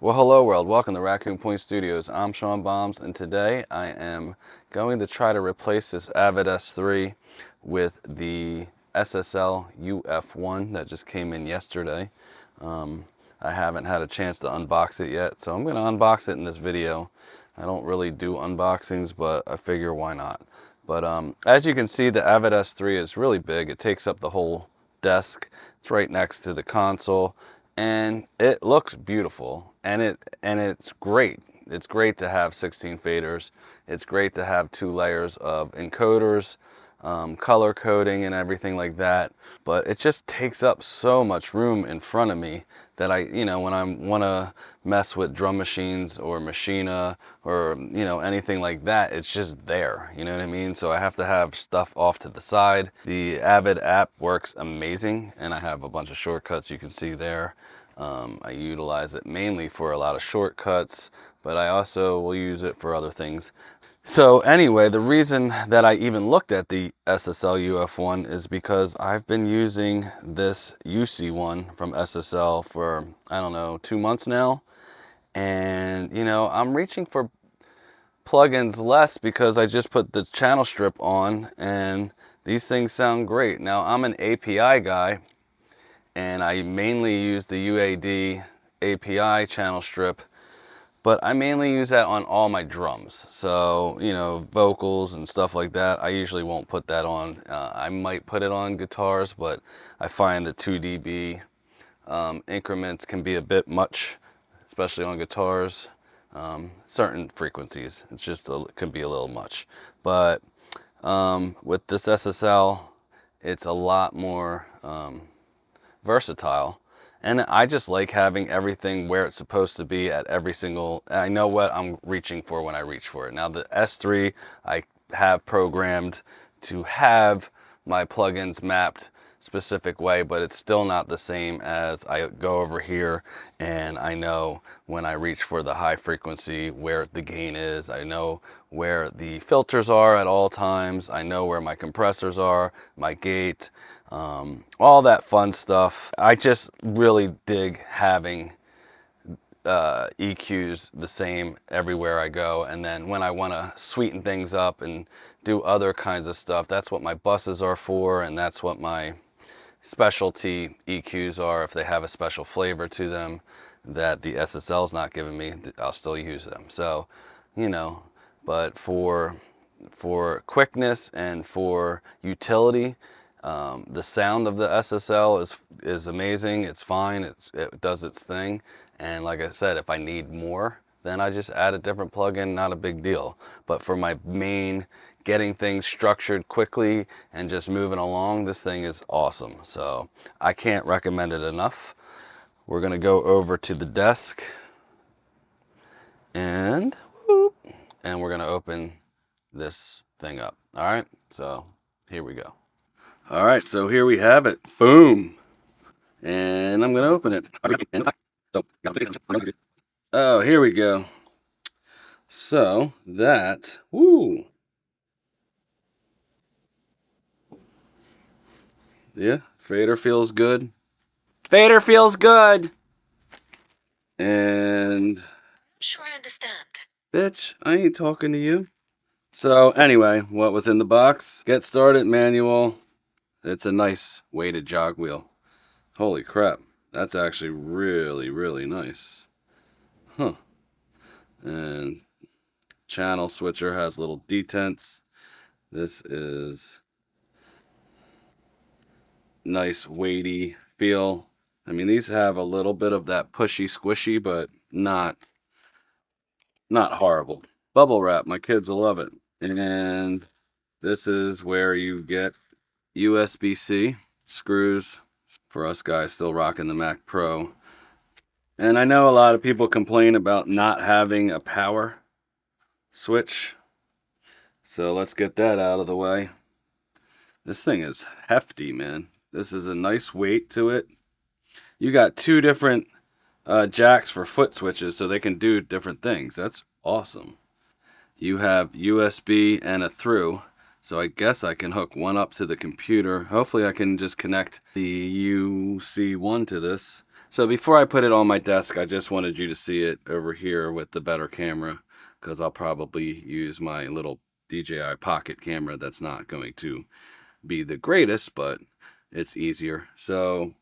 Well, hello world, welcome to Raccoon Point Studios. I'm Sean Bombs, and today I am going to try to replace this Avid S3 with the SSL UF1 that just came in yesterday. I haven't had a chance to unbox it yet, so I'm going to unbox it in this video. I don't really do unboxings, but I figure why not. But as you can see, the Avid S3 is really big. It takes up the whole desk. It's right next to the console, and it looks beautiful, and it's great. It's great to have 16 faders. It's great to have 2 layers of encoders, color coding and everything like that. But it just takes up so much room in front of me that when I want to mess with drum machines or Machina or, anything like that, it's just there, you know what I mean? So I have to have stuff off to the side. The Avid app works amazing, and I have a bunch of shortcuts you can see there. I utilize it mainly for a lot of shortcuts, but I also will use it for other things. So anyway, the reason that I even looked at the SSL UF1 is because I've been using this UC1 from SSL for, I don't know, 2 months now. And, I'm reaching for plugins less because I just put the channel strip on and these things sound great. Now, I'm an API guy, and I mainly use the UAD API channel strip, but I mainly use that on all my drums. So, vocals and stuff like that, I usually won't put that on. I might put it on guitars, but I find the 2 dB increments can be a bit much, especially on guitars. Certain frequencies, it can be a little much. But with this SSL, it's a lot more versatile, and I just like having everything where it's supposed to be at every single. I know what I'm reaching for when I reach for it. Now the S3, I have programmed to have my plugins mapped specific way, but it's still not the same as I go over here and I know when I reach for the high frequency where the gain is. I know where the filters are at all times. I know where my compressors are, my gate, all that fun stuff. I just really dig having EQs the same everywhere I go, and then when I want to sweeten things up and do other kinds of stuff, that's what my buses are for, and that's what my specialty EQs are. If they have a special flavor to them that the SSL's not giving me, I'll still use them. So, but for quickness and for utility, the sound of the SSL is amazing. It's fine. It does its thing. And like I said, if I need more, then I just add a different plugin. Not a big deal. But for my main getting things structured quickly and just moving along, this thing is awesome. So I can't recommend it enough. We're gonna go over to the desk and we're gonna open this thing up. All right, so here we go. All right, so here we have it. Boom. And I'm gonna open it. Oh, here we go. So that, woo. Yeah, fader feels good. Fader feels good. And sure I understand. bitch, I ain't talking to you. So anyway, what was in the box? Get started manual. It's a nice weighted jog wheel. Holy crap. That's actually really, really nice. Huh. And channel switcher has little detents. This is nice weighty feel. I mean, these have a little bit of that pushy squishy, but not horrible. Bubble wrap, my kids will love it. And this is where you get USB-C screws for us guys still rocking the Mac Pro. And I know a lot of people complain about not having a power switch, so let's get that out of the way. This thing is hefty, man. This is a nice weight to it. You got 2 different jacks for foot switches, so they can do different things. That's awesome. You have USB and a through, so I guess I can hook one up to the computer. Hopefully I can just connect the UC1 to this. So before I put it on my desk, I just wanted you to see it over here with the better camera, because I'll probably use my little DJI Pocket camera that's not going to be the greatest, but it's easier. So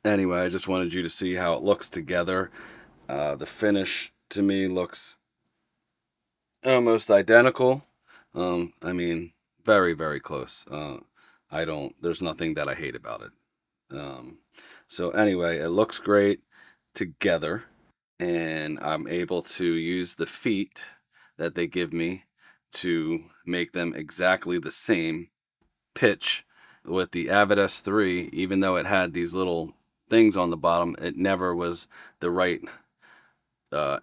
anyway, I just wanted you to see how it looks together. The finish to me looks almost identical. I mean, very, very close. There's nothing that I hate about it. So anyway, it looks great together, and I'm able to use the feet that they give me to make them exactly the same pitch. With the Avid S3, even though it had these little things on the bottom, it never was the right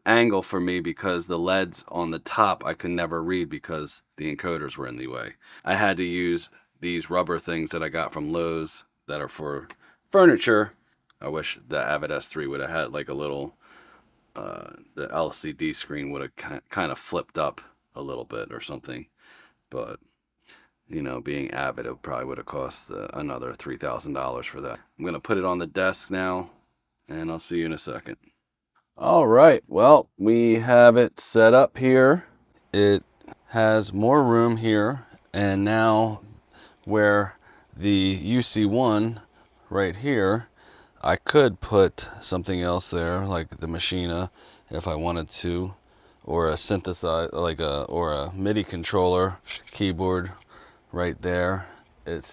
angle for me, because the LEDs on the top I could never read because the encoders were in the way. I had to use these rubber things that I got from Lowe's that are for furniture. I wish the Avid S3 would have had like a little, the LCD screen would have kind of flipped up a little bit or something. But, you know, being Avid, it probably would have cost another $3,000 for that. I'm going to put it on the desk now, and I'll see you in a second. All right, well, we have it set up here. It has more room here, and now where the UC1 right here, I could put something else there, like the Machina, if I wanted to, or a synthesizer, or a MIDI controller keyboard right there. It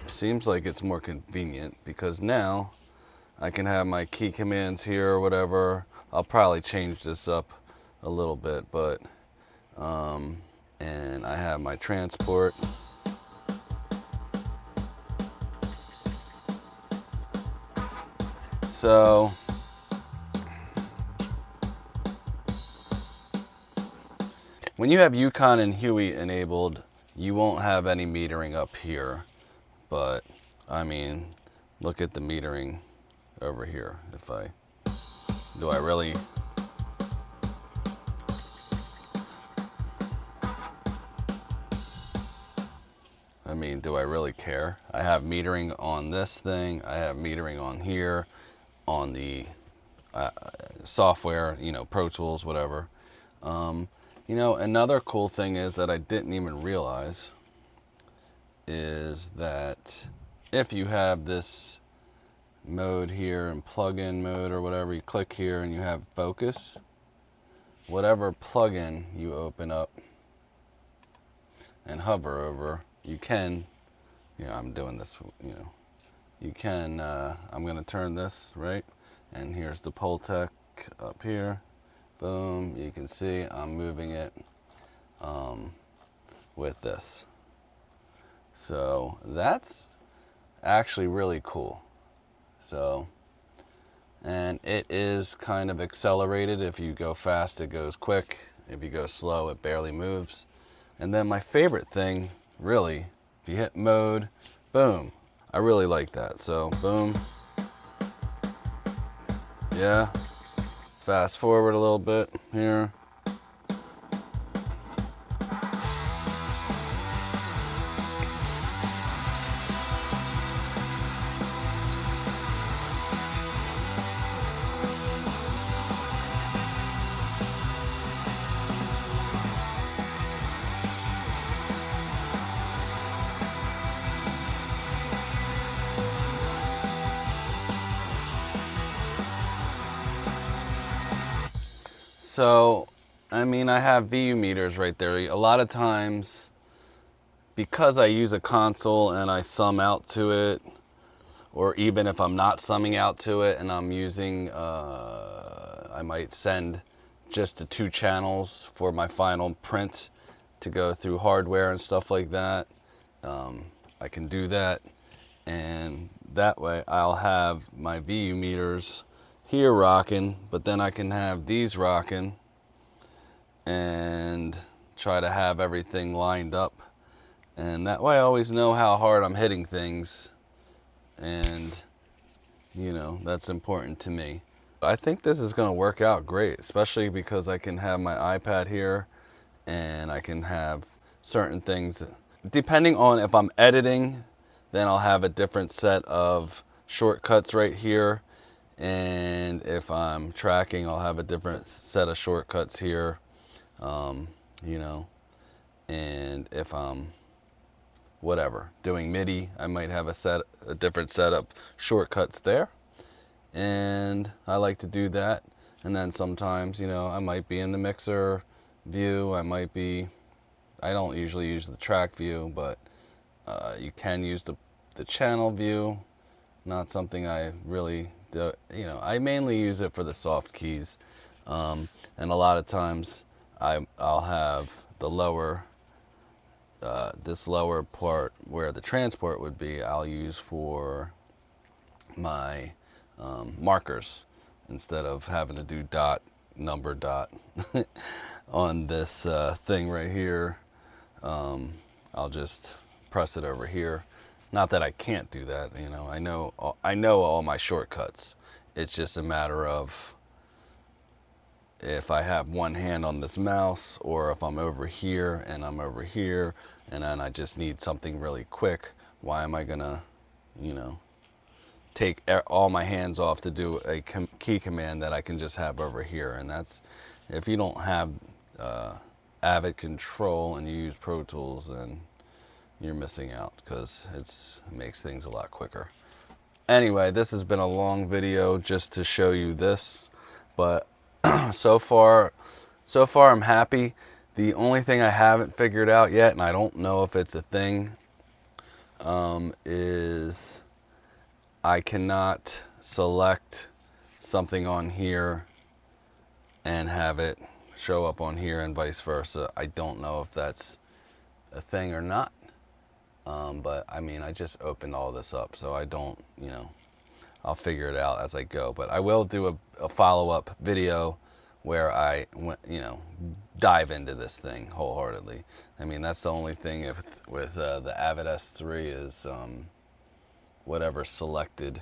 seems like it's more convenient, because now I can have my key commands here or whatever. I'll probably change this up a little bit, but and I have my transport. So when you have Yukon and Huey enabled, you won't have any metering up here, but I mean, look at the metering over here. Do I really? I mean, do I really care? I have metering on this thing. I have metering on here, on the software, you know, Pro Tools, whatever. You know, another cool thing is that I didn't even realize is that if you have this mode here and plug-in mode or whatever, you click here and you have focus, whatever plugin you open up and hover over, you can, you know, I'm doing this, you know, you can, I'm going to turn this, right? And here's the Pultec up here. Boom, you can see I'm moving it with this. So that's actually really cool. So, and it is kind of accelerated. If you go fast, it goes quick. If you go slow, it barely moves. And then my favorite thing, really, if you hit mode, boom. I really like that. So, boom. Yeah. Fast forward a little bit here. So, I mean, I have VU meters right there. A lot of times, because I use a console and I sum out to it, or even if I'm not summing out to it and I'm using, I might send just the 2 channels for my final print to go through hardware and stuff like that. I can do that, and that way I'll have my VU meters here rocking, but then I can have these rocking and try to have everything lined up, and that way I always know how hard I'm hitting things, and you know, that's important to me. I think this is going to work out great, especially because I can have my iPad here and I can have certain things depending on if I'm editing, then I'll have a different set of shortcuts right here. And if I'm tracking, I'll have a different set of shortcuts here, you know. And if I'm whatever doing MIDI, I might have a different set of shortcuts there. And I like to do that. And then sometimes, you know, I might be in the mixer view. I don't usually use the track view, but you can use the channel view. Not something I really do. You know, I mainly use it for the soft keys. And a lot of times I'll have the lower, this lower part where the transport would be, I'll use for my markers instead of having to do dot, number dot on this thing right here. I'll just press it over here. Not that I can't do that, you know. I know all my shortcuts. It's just a matter of if I have one hand on this mouse, or if I'm over here and I'm over here, and then I just need something really quick. Why am I gonna, you know, take all my hands off to do a key command that I can just have over here? And that's, if you don't have Avid Control and you use Pro Tools, then you're missing out, because it makes things a lot quicker. Anyway, this has been a long video just to show you this, but so far I'm happy. The only thing I haven't figured out yet, and I don't know if it's a thing, is I cannot select something on here and have it show up on here and vice versa. I don't know if that's a thing or not. But I mean, I just opened all this up, so I don't, you know, I'll figure it out as I go. But I will do a follow-up video where I, you know, dive into this thing wholeheartedly. I mean, that's the only thing with the Avid S3 is whatever's selected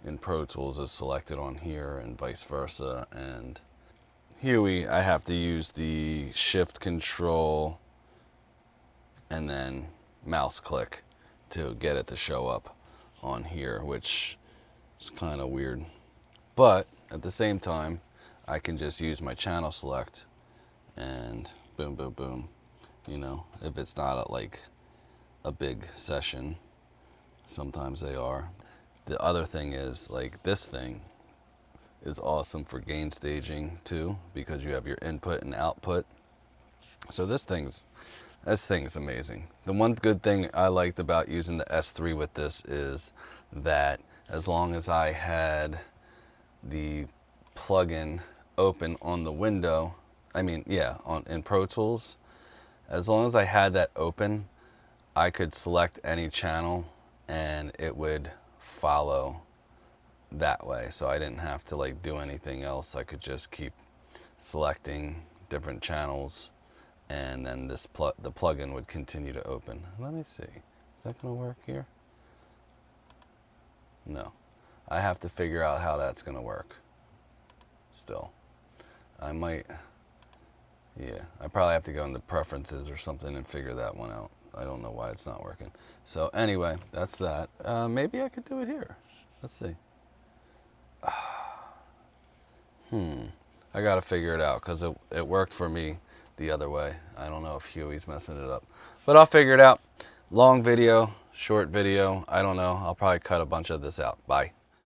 in Pro Tools is selected on here and vice versa. And Huey, I have to use the Shift Control and then mouse click to get it to show up on here, which is kind of weird. But at the same time, I can just use my channel select and boom, boom, boom. You know, if it's not like a big session, sometimes they are. The other thing is, like, this thing is awesome for gain staging too, because you have your input and output. So this thing's amazing. The one good thing I liked about using the S3 with this is that as long as I had the plugin open on the window, I mean, yeah, in Pro Tools, as long as I had that open, I could select any channel and it would follow that way. So I didn't have to like do anything else. I could just keep selecting different channels, and then the plugin would continue to open. Let me see. Is that going to work here? No. I have to figure out how that's going to work. Still. I might... Yeah. I probably have to go into preferences or something and figure that one out. I don't know why it's not working. So anyway, that's that. Maybe I could do it here. Let's see. I got to figure it out, because it worked for me the other way. I don't know if Huey's messing it up, but I'll figure it out. Long video, short video, I don't know. I'll probably cut a bunch of this out. Bye.